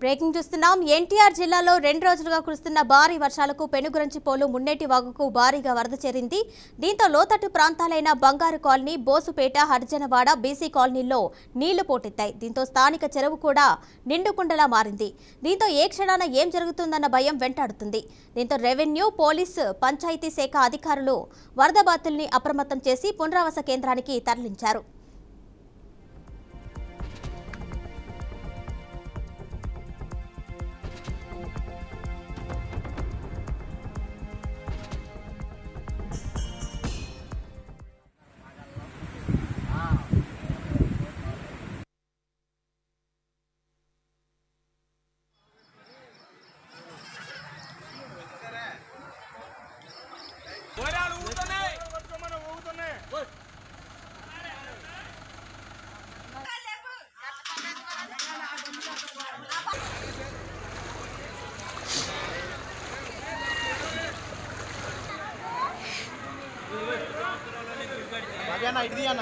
Breaking చూస్తున్నాం. ఎన్టీఆర్ జిల్లాలో 2 రోజులుగా కురుస్తున్న భారీ వర్షాలకు పెనుగురంచిపోలు మున్నేటి వాగుకు భారీగా వరద చేరింది. దీంతో లోతట్టు ప్రాంతాలైన బంగారు కాలనీ, బోసుపేట, హరిజనవాడ, బీసీ కాలనీల్లో నీళ్లు పోటెత్తాయి. దీంతో స్థానిక చెరువు కూడా నిండుకుండలా మారింది. దీంతో ఏ క్షణాన ఏం జరుగుతుందన్న భయం వెంటాడుతుంది. దీంతో రెవెన్యూ, పోలీసు, పంచాయతీ శాఖ అధికారులు వరద బాధితుల్ని అప్రమత్తం చేసి పునరావాస కేంద్రానికి తరలించారు. Bagian ID ya,